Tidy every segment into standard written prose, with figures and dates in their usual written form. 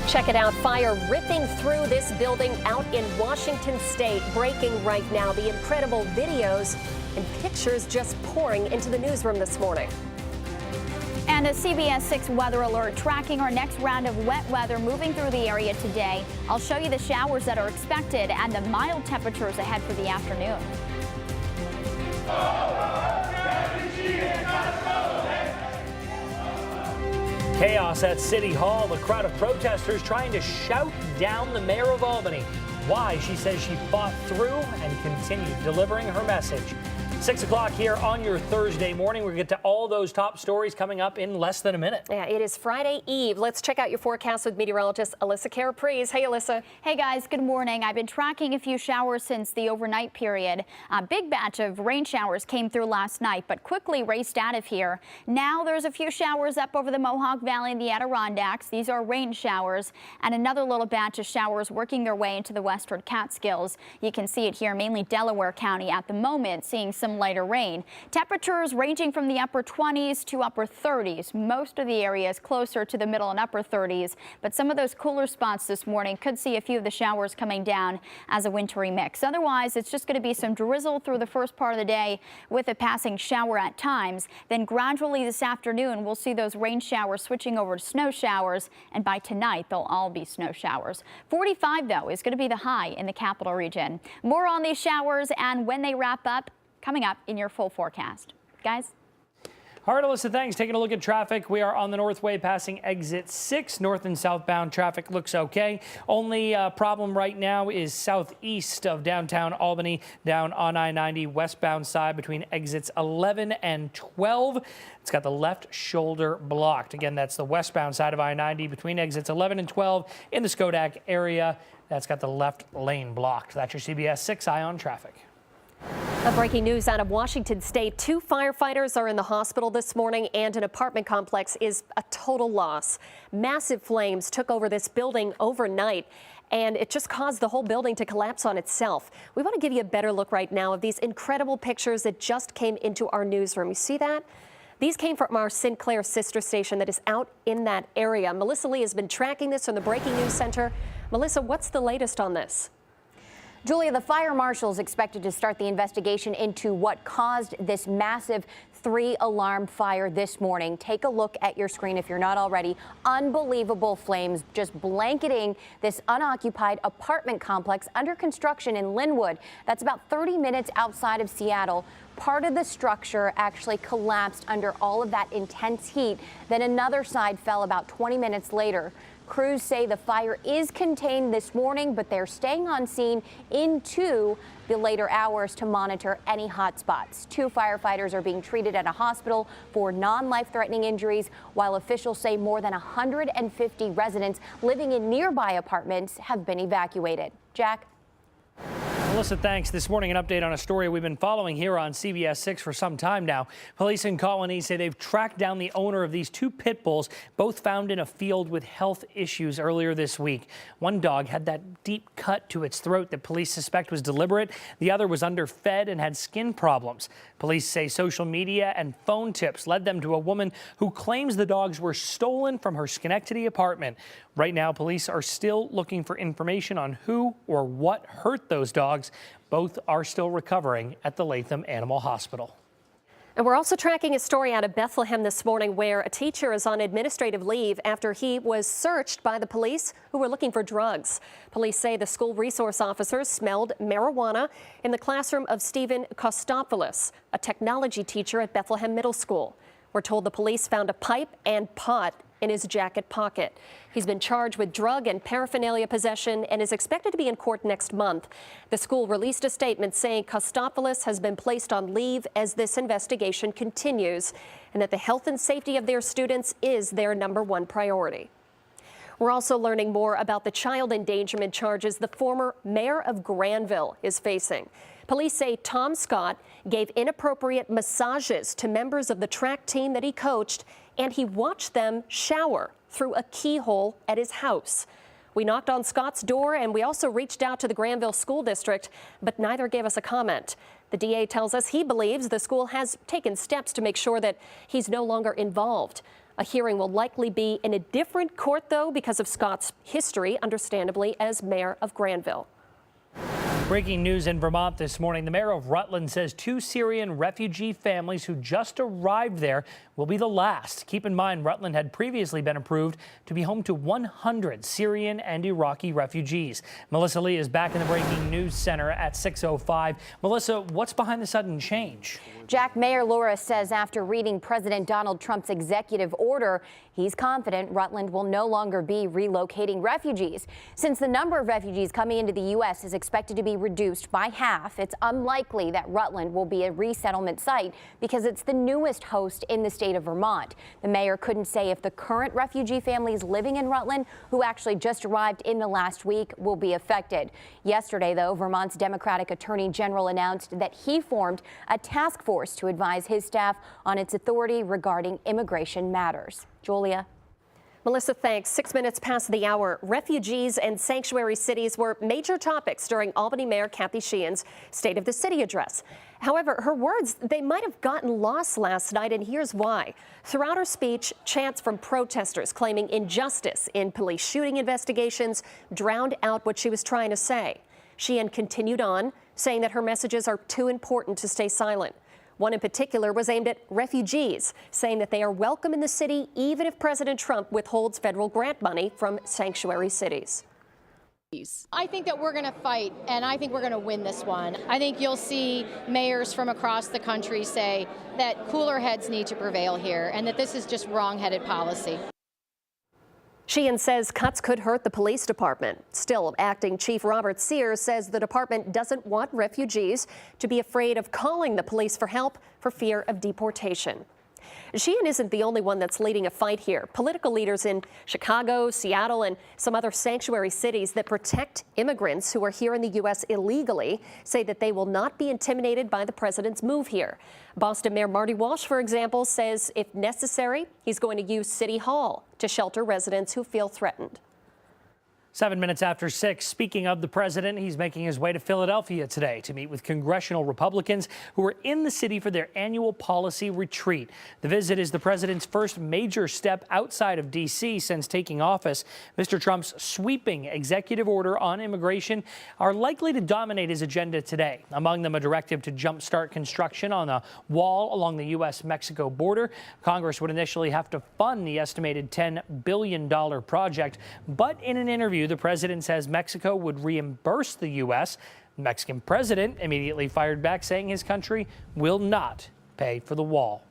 Check it out. Fire ripping through this building out in Washington State. Breaking right now. The incredible videos and pictures just pouring into the newsroom this morning. And a CBS 6 weather alert tracking our next round of wet weather moving through the area today. I'll show you the showers that are expected and the mild temperatures ahead for the afternoon. Chaos at City Hall. The crowd of protesters trying to shout down the mayor of Albany. Why? She says she fought through and continued delivering her message. 6 o'clock here on your Thursday morning. We'll get to all those top stories coming up in less than a minute. Yeah, it is Friday Eve. Let's check out your forecast with meteorologist Alyssa Caraprese. Hey, Alyssa. Hey, guys. Good morning. I've been tracking a few showers since the overnight period. A big batch of rain showers came through last night, but quickly raced out of here. Now there's a few showers up over the Mohawk Valley and the Adirondacks. These are rain showers, and another little batch of showers working their way into the western Catskills. You can see it here, mainly Delaware County at the moment, seeing some lighter rain. Temperatures ranging from the upper 20s to upper 30s. Most of the area is closer to the middle and upper 30s, but some of those cooler spots this morning could see a few of the showers coming down as a wintry mix. Otherwise, it's just going to be some drizzle through the first part of the day with a passing shower at times. Then gradually this afternoon, we'll see those rain showers switching over to snow showers, and by tonight, they'll all be snow showers. 45, though, is going to be the high in the capital region. More on these showers and when they wrap up coming up in your full forecast. Guys? All right, Alyssa, thanks. Taking a look at traffic. We are on the Northway passing exit 6. North and southbound traffic looks okay. Only problem right now is southeast of downtown Albany, down on I-90 westbound side between exits 11 and 12. It's got the left shoulder blocked. Again, that's the westbound side of I-90 between exits 11 and 12 in the Schodack area. That's got the left lane blocked. That's your CBS 6 Eye on Traffic. Breaking news out of Washington State. 2 firefighters are in the hospital this morning, and an apartment complex is a total loss. Massive flames took over this building overnight, and it just caused the whole building to collapse on itself. We want to give you a better look right now of these incredible pictures that just came into our newsroom. You see that? These came from our Sinclair sister station that is out in that area. Melissa Lee has been tracking this from the Breaking News Center. Melissa, what's the latest on this? Julia, the fire marshals expected to start the investigation into what caused this massive 3-alarm fire this morning. Take a look at your screen if you're not already. Unbelievable flames just blanketing this unoccupied apartment complex under construction in Linwood. That's about 30 minutes outside of Seattle. Part of the structure actually collapsed under all of that intense heat. Then another side fell about 20 minutes later. Crews say the fire is contained this morning, but they're staying on scene into the later hours to monitor any hot spots. 2 firefighters are being treated at a hospital for non-life-threatening injuries, while officials say more than 150 residents living in nearby apartments have been evacuated. Jack? Alyssa, thanks. This morning, an update on a story we've been following here on CBS 6 for some time now. Police in Colony say they've tracked down the owner of these 2 pit bulls, both found in a field with health issues earlier this week. One dog had that deep cut to its throat that police suspect was deliberate. The other was underfed and had skin problems. Police say social media and phone tips led them to a woman who claims the dogs were stolen from her Schenectady apartment. Right now, police are still looking for information on who or what hurt those dogs. Both are still recovering at the Latham Animal Hospital. And we're also tracking a story out of Bethlehem this morning where a teacher is on administrative leave after he was searched by the police who were looking for drugs. Police say the school resource officers smelled marijuana in the classroom of Stephen Kostopoulos, a technology teacher at Bethlehem Middle School. We're told the police found a pipe and pot in his jacket pocket. He's been charged with drug and paraphernalia possession and is expected to be in court next month. The school released a statement saying Kostopoulos has been placed on leave as this investigation continues, and that the health and safety of their students is their #1 priority. We're also learning more about the child endangerment charges the former mayor of Granville is facing. Police say Tom Scott gave inappropriate massages to members of the track team that he coached, and he watched them shower through a keyhole at his house. We knocked on Scott's door, and we also reached out to the Granville School District, but neither gave us a comment. The DA tells us he believes the school has taken steps to make sure that he's no longer involved. A hearing will likely be in a different court, though, because of Scott's history, understandably, as mayor of Granville. Breaking news in Vermont this morning. The mayor of Rutland says 2 Syrian refugee families who just arrived there will be the last. Keep in mind, Rutland had previously been approved to be home to 100 Syrian and Iraqi refugees. Melissa Lee is back in the Breaking News Center at 6:05. Melissa, what's behind the sudden change? Jack, Mayor Laura says after reading President Donald Trump's executive order, he's confident Rutland will no longer be relocating refugees. Since the number of refugees coming into the U.S. is expected to be reduced by half, it's unlikely that Rutland will be a resettlement site because it's the newest host in the state of Vermont. The mayor couldn't say if the current refugee families living in Rutland, who actually just arrived in the last week, will be affected. Yesterday, though, Vermont's Democratic Attorney General announced that he formed a task force to advise his staff on its authority regarding immigration matters. Julia. Melissa, thanks. 6 minutes past the hour. Refugees and sanctuary cities were major topics during Albany Mayor Kathy Sheehan's State of the City address. However, her words, they might have gotten lost last night, and here's why. Throughout her speech, chants from protesters claiming injustice in police shooting investigations drowned out what she was trying to say. Sheehan continued on, saying that her messages are too important to stay silent. One in particular was aimed at refugees, saying that they are welcome in the city even if President Trump withholds federal grant money from sanctuary cities. I think that we're going to fight, and I think we're going to win this one. I think you'll see mayors from across the country say that cooler heads need to prevail here and that this is just wrong-headed policy. Sheehan says cuts could hurt the police department. Still, Acting Chief Robert Sears says the department doesn't want refugees to be afraid of calling the police for help for fear of deportation. Sheehan isn't the only one that's leading a fight here. Political leaders in Chicago, Seattle, and some other sanctuary cities that protect immigrants who are here in the U.S. illegally say that they will not be intimidated by the president's move here. Boston Mayor Marty Walsh, for example, says if necessary, he's going to use City Hall to shelter residents who feel threatened. 7 minutes after 6, speaking of the president, he's making his way to Philadelphia today to meet with congressional Republicans who are in the city for their annual policy retreat. The visit is the president's first major step outside of D.C. since taking office. Mr. Trump's sweeping executive order on immigration are likely to dominate his agenda today. Among them, a directive to jumpstart construction on a wall along the U.S.-Mexico border. Congress would initially have to fund the estimated $10 billion project, but in an interview, the president says Mexico would reimburse the U.S. The Mexican president immediately fired back, saying his country will not pay for the wall.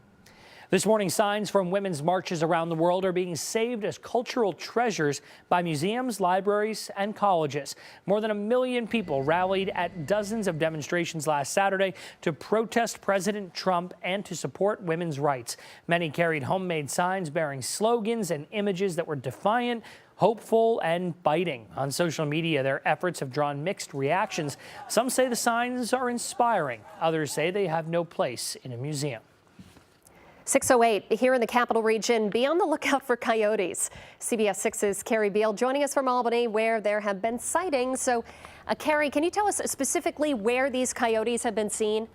This morning, signs from women's marches around the world are being saved as cultural treasures by museums, libraries, and colleges. More than 1 million people rallied at dozens of demonstrations last Saturday to protest President Trump and to support women's rights. Many carried homemade signs bearing slogans and images that were defiant, hopeful, and biting. On social media, their efforts have drawn mixed reactions. Some say the signs are inspiring. Others say they have no place in a museum. 6:08 here in the Capital Region. Be on the lookout for coyotes. CBS 6's Carrie Beal joining us from Albany, where there have been sightings. So, Carrie, can you tell us specifically where these coyotes have been seen?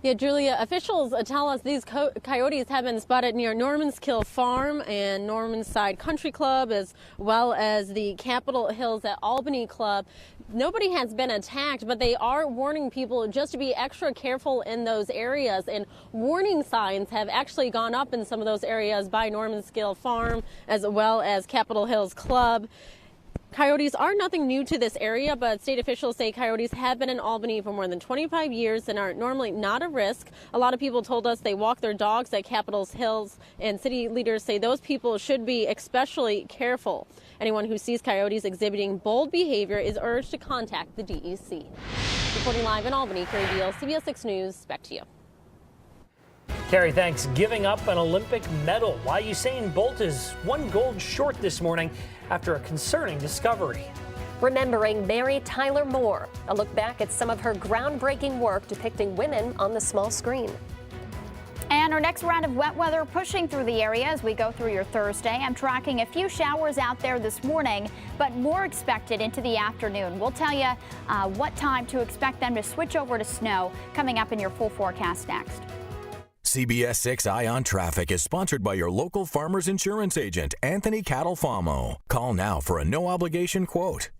Yeah, Julia, officials tell us these coyotes have been spotted near Normanskill Farm and Normanside Country Club, as well as the Capitol Hills at Albany Club. Nobody has been attacked, but they are warning people just to be extra careful in those areas. And warning signs have actually gone up in some of those areas by Normanskill Farm, as well as Capitol Hills Club. Coyotes are nothing new to this area, but state officials say coyotes have been in Albany for more than 25 years and are normally not a risk. A lot of people told us they walk their dogs at Capitol Hills, and city leaders say those people should be especially careful. Anyone who sees coyotes exhibiting bold behavior is urged to contact the DEC. Reporting live in Albany, Carrie Beal, CBS 6 News. Back to you. Carrie, thanks. Giving up an Olympic medal. Why Usain Bolt is 1 gold short this morning after a concerning discovery. Remembering Mary Tyler Moore. A look back at some of her groundbreaking work depicting women on the small screen. And our next round of wet weather pushing through the area as we go through your Thursday. I'm tracking a few showers out there this morning, but more expected into the afternoon. We'll tell you what time to expect them to switch over to snow coming up in your full forecast next. CBS 6 Eye on Traffic is sponsored by your local Farmers Insurance agent, Anthony Catalfamo. Call now for a no-obligation quote.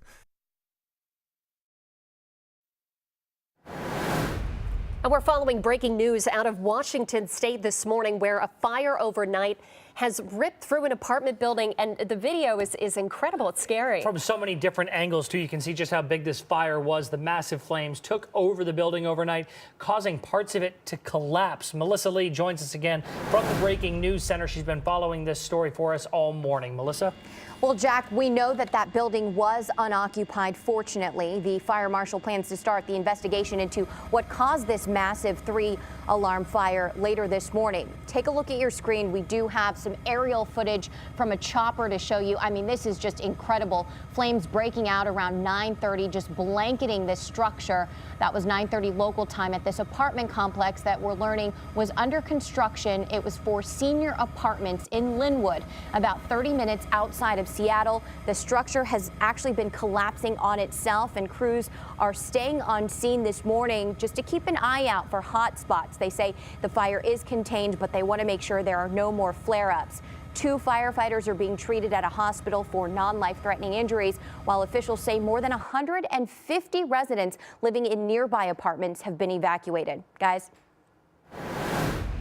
And we're following breaking news out of Washington State this morning, where a fire overnight has ripped through an apartment building, and the video is incredible. It's scary. From so many different angles, too, you can see just how big this fire was. The massive flames took over the building overnight, causing parts of it to collapse. Melissa Lee joins us again from the Breaking News Center. She's been following this story for us all morning. Melissa? Well, Jack, we know that building was unoccupied, fortunately. The fire marshal plans to start the investigation into what caused this massive 3-alarm fire later this morning. Take a look at your screen. We do have some aerial footage from a chopper to show you. I mean, this is just incredible. Flames breaking out around 9:30, just blanketing this structure. That was 9:30 local time at this apartment complex that we're learning was under construction. It was for senior apartments in Linwood, about 30 minutes outside of Seattle. The structure has actually been collapsing on itself, and crews are staying on scene this morning just to keep an eye out for hot spots. They say the fire is contained, but they want to make sure there are no more flare-ups. 2 firefighters are being treated at a hospital for non-life-threatening injuries, while officials say more than 150 residents living in nearby apartments have been evacuated. Guys?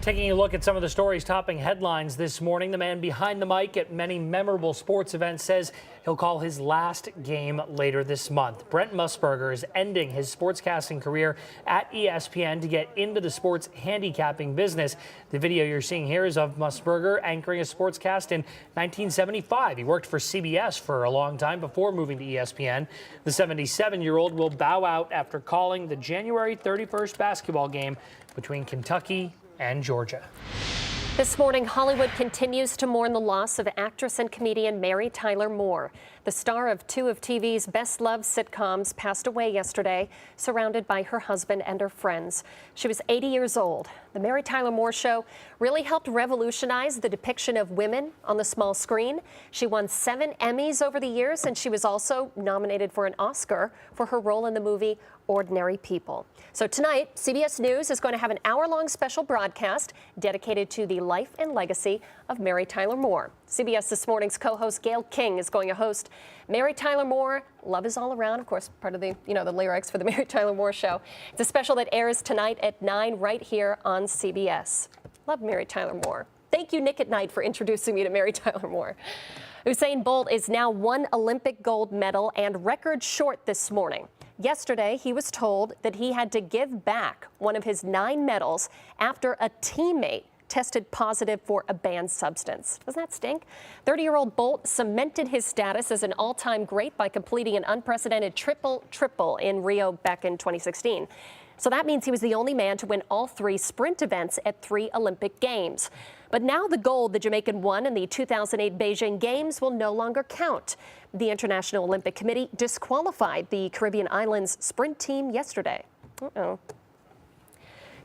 Taking a look at some of the stories topping headlines this morning, the man behind the mic at many memorable sports events says he'll call his last game later this month. Brent Musburger is ending his sportscasting career at ESPN to get into the sports handicapping business. The video you're seeing here is of Musburger anchoring a sportscast in 1975. He worked for CBS for a long time before moving to ESPN. The 77-year-old will bow out after calling the January 31st basketball game between Kentucky and Georgia. This morning, Hollywood continues to mourn the loss of actress and comedian Mary Tyler Moore. The star of 2 of TV's best-loved sitcoms passed away yesterday, surrounded by her husband and her friends. She was 80 years old. The Mary Tyler Moore Show really helped revolutionize the depiction of women on the small screen. She won 7 Emmys over the years, and she was also nominated for an Oscar for her role in the movie Ordinary People. So tonight, CBS News is going to have an hour-long special broadcast dedicated to the life and legacy of Mary Tyler Moore. CBS This Morning's co-host Gail King is going to host Mary Tyler Moore, Love is All Around, of course, part of the, the lyrics for the Mary Tyler Moore Show. It's a special that airs tonight at 9 right here on CBS. Love Mary Tyler Moore. Thank you, Nick at Night, for introducing me to Mary Tyler Moore. Usain Bolt is now 1 Olympic gold medal and record short this morning. Yesterday, he was told that he had to give back one of his 9 medals after a teammate tested positive for a banned substance. Doesn't that stink? 30-year-old Bolt cemented his status as an all-time great by completing an unprecedented triple in Rio back in 2016. So that means he was the only man to win all 3 sprint events at 3 Olympic Games. But now the gold the Jamaican won in the 2008 Beijing Games will no longer count. The International Olympic Committee disqualified the Caribbean Islands sprint team yesterday.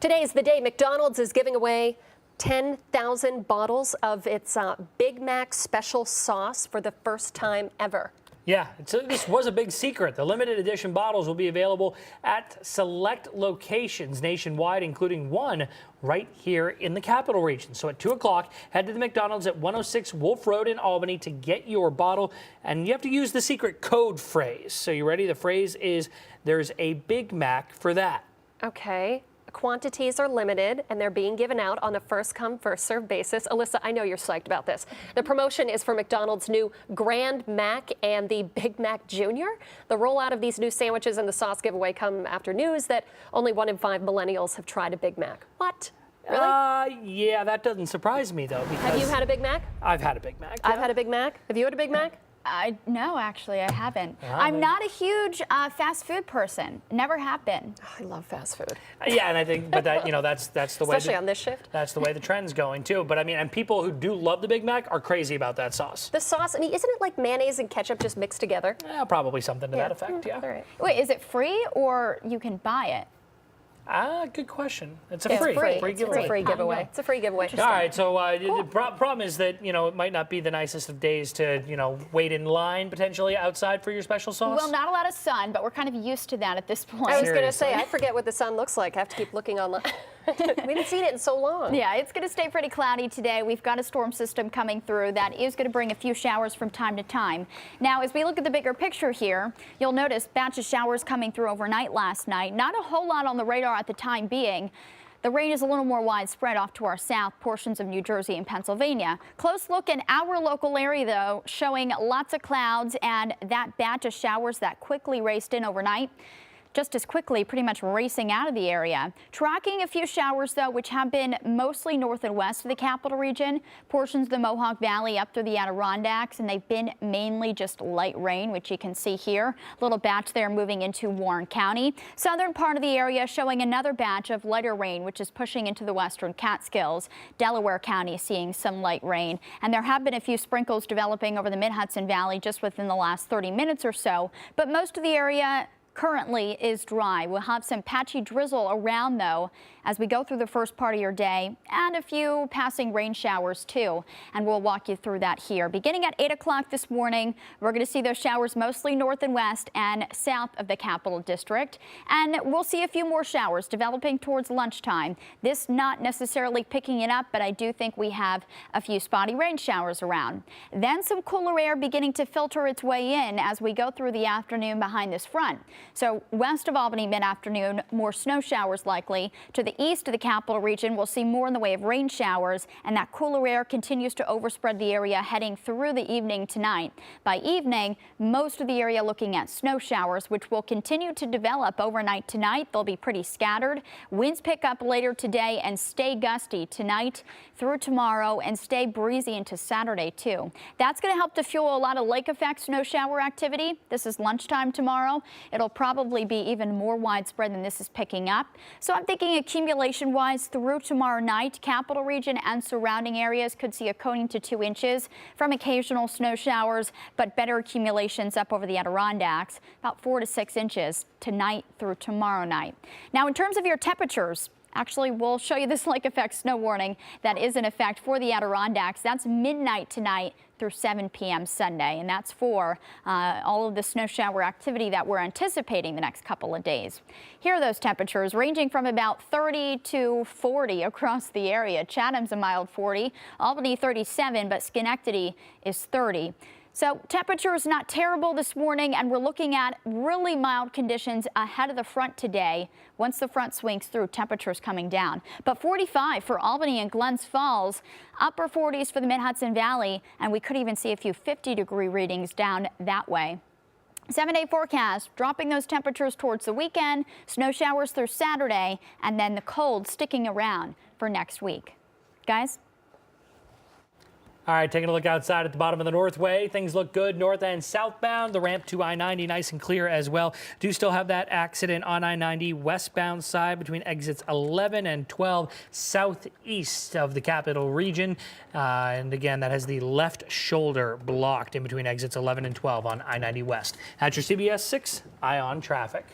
Today is the day McDonald's is giving away 10,000 bottles of its Big Mac special sauce for the first time ever. Yeah, this was a big secret. The limited edition bottles will be available at select locations nationwide, including one right here in the capital region. So at 2 o'clock, head to the McDonald's at 106 Wolf Road in Albany to get your bottle. And you have to use the secret code phrase. So you ready? The phrase is, there's a Big Mac for that. Okay. Quantities are limited, and they're being given out on a first-come, first-served basis. Alyssa, I know you're psyched about this. The promotion is for McDonald's new Grand Mac and the Big Mac Jr. The rollout of these new sandwiches and the sauce giveaway come after news that only 1 in 5 millennials have tried a Big Mac. What? Really? Yeah, that doesn't surprise me, though. Because have you had a Big Mac? I've had a Big Mac. Yeah. I've had a Big Mac. Have you had a Big Mac? No, actually, I haven't. I'm not a huge fast food person. Never have been. Oh, I love fast food. Yeah, and I think, but that that's the way. Especially on this shift. That's the way the trend's going too. But I mean, and people who do love the Big Mac are crazy about that sauce. The sauce. I mean, isn't it like mayonnaise and ketchup just mixed together? Yeah, probably something to that effect. Yeah. All right. Wait, is it free or you can buy it? Good question. It's free. Free giveaway. It's a free giveaway. It's a free giveaway. All right, so the problem is that, it might not be the nicest of days to, wait in line potentially outside for your special sauce. Well, not a lot of sun, but we're kind of used to that at this point. I was going to say, I forget what the sun looks like. I have to keep looking online. We haven't seen it in so long. Yeah, it's going to stay pretty cloudy today. We've got a storm system coming through that is going to bring a few showers from time to time. Now, as we look at the bigger picture here, you'll notice batch of showers coming through overnight last night. Not a whole lot on the radar at the time being. The rain is a little more widespread off to our south, portions of New Jersey and Pennsylvania. Close look in our local area, though, showing lots of clouds and that batch of showers that quickly raced in overnight. Just as quickly, pretty much racing out of the area. Tracking a few showers, though, which have been mostly north and west of the capital region, portions of the Mohawk Valley up through the Adirondacks, and they've been mainly just light rain, which you can see here. A little batch there moving into Warren County. Southern part of the area showing another batch of lighter rain, which is pushing into the western Catskills. Delaware County seeing some light rain, and there have been a few sprinkles developing over the Mid-Hudson Valley just within the last 30 minutes or so, but most of the area currently is dry. We'll have some patchy drizzle around, though, as we go through the first part of your day, and a few passing rain showers too, and we'll walk you through that here. Beginning at 8 o'clock this morning, we're going to see those showers mostly north and west and south of the Capital District, and we'll see a few more showers developing towards lunchtime. This not necessarily picking it up, but I do think we have a few spotty rain showers around. Then some cooler air beginning to filter its way in as we go through the afternoon behind this front. So west of Albany mid-afternoon, more snow showers likely. To the east of the capital region, we'll see more in the way of rain showers, and that cooler air continues to overspread the area heading through the evening tonight. By evening, most of the area looking at snow showers, which will continue to develop overnight tonight. They'll be pretty scattered. Winds pick up later today and stay gusty tonight through tomorrow and stay breezy into Saturday too. That's going to help to fuel a lot of lake effect snow shower activity. This is lunchtime tomorrow. It'll probably be even more widespread than this is picking up. So I'm thinking accumulation-wise through tomorrow night, capital region and surrounding areas could see a coating to 2 inches from occasional snow showers, but better accumulations up over the Adirondacks, about 4 to 6 inches tonight through tomorrow night. Now, in terms of your temperatures, actually, we'll show you this lake effect snow warning that is in effect for the Adirondacks. That's midnight tonight through 7 p.m. Sunday, and that's for all of the snow shower activity that we're anticipating the next couple of days. Here are those temperatures ranging from about 30 to 40 across the area. Chatham's a mild 40, Albany 37, but Schenectady is 30. So temperatures not terrible this morning, and we're looking at really mild conditions ahead of the front today. Once the front swings through, temperatures coming down. But 45 for Albany and Glens Falls, upper 40s for the Mid-Hudson Valley, and we could even see a few 50-degree readings down that way. 7-day forecast, dropping those temperatures towards the weekend, snow showers through Saturday, and then the cold sticking around for next week. Guys? All right, taking a look outside at the bottom of the Northway. Things look good north and southbound. The ramp to I-90 nice and clear as well. Do still have that accident on I-90 westbound side between exits 11 and 12 southeast of the capital region. And again, that has the left shoulder blocked in between exits 11 and 12 on I-90 west. At your CBS 6 Eye on Traffic.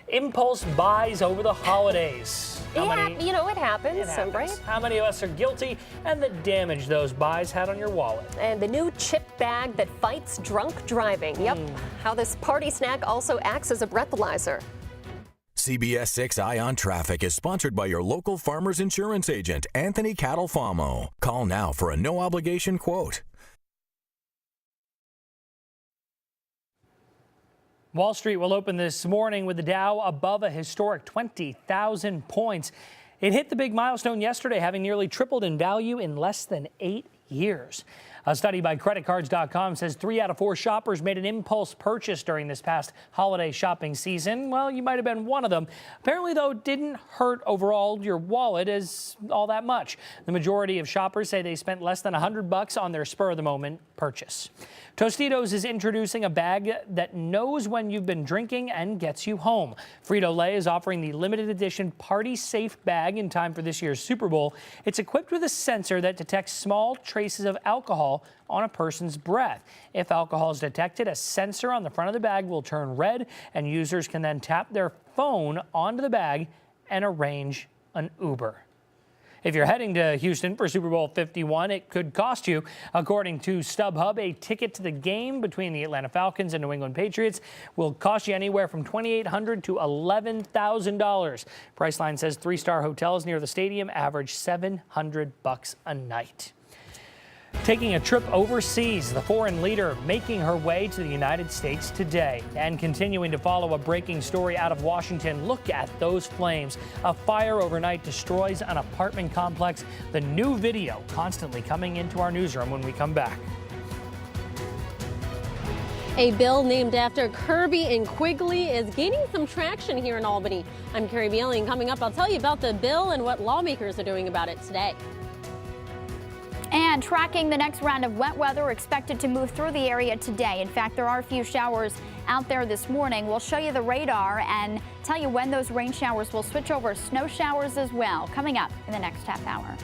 Impulse buys over the holidays. It happens, right? How many of us are guilty and the damage those buys had on your wallet? And the new chip bag that fights drunk driving. Yep. How this party snack also acts as a breathalyzer. CBS 6 Eye on Traffic is sponsored by your local Farmers Insurance agent, Anthony Catalfamo. Call now for a no-obligation quote. Wall Street will open this morning with the Dow above a historic 20,000 points. It hit the big milestone yesterday, having nearly tripled in value in less than 8 years. A study by creditcards.com says 3 out of 4 shoppers made an impulse purchase during this past holiday shopping season. Well, you might have been one of them. Apparently, though, it didn't hurt overall your wallet as all that much. The majority of shoppers say they spent less than $100 on their spur-of-the-moment purchase. Tostitos is introducing a bag that knows when you've been drinking and gets you home. Frito-Lay is offering the limited edition Party Safe bag in time for this year's Super Bowl. It's equipped with a sensor that detects small traces of alcohol on a person's breath. If alcohol is detected, a sensor on the front of the bag will turn red, and users can then tap their phone onto the bag and arrange an Uber. If you're heading to Houston for Super Bowl 51, it could cost you, according to StubHub, a ticket to the game between the Atlanta Falcons and New England Patriots will cost you anywhere from $2,800 to $11,000. Priceline says 3-star hotels near the stadium average $700 a night. Taking a trip overseas, the foreign leader making her way to the United States today. And continuing to follow a breaking story out of Washington, look at those flames. A fire overnight destroys an apartment complex. The new video constantly coming into our newsroom when we come back. A bill named after Kirby and Quigley is gaining some traction here in Albany. I'm Carrie Bailey, and coming up, I'll tell you about the bill and what lawmakers are doing about it today. And tracking the next round of wet weather expected to move through the area today. In fact, there are a few showers out there this morning. We'll show you the radar and tell you when those rain showers will switch over snow showers as well, coming up in the next half hour.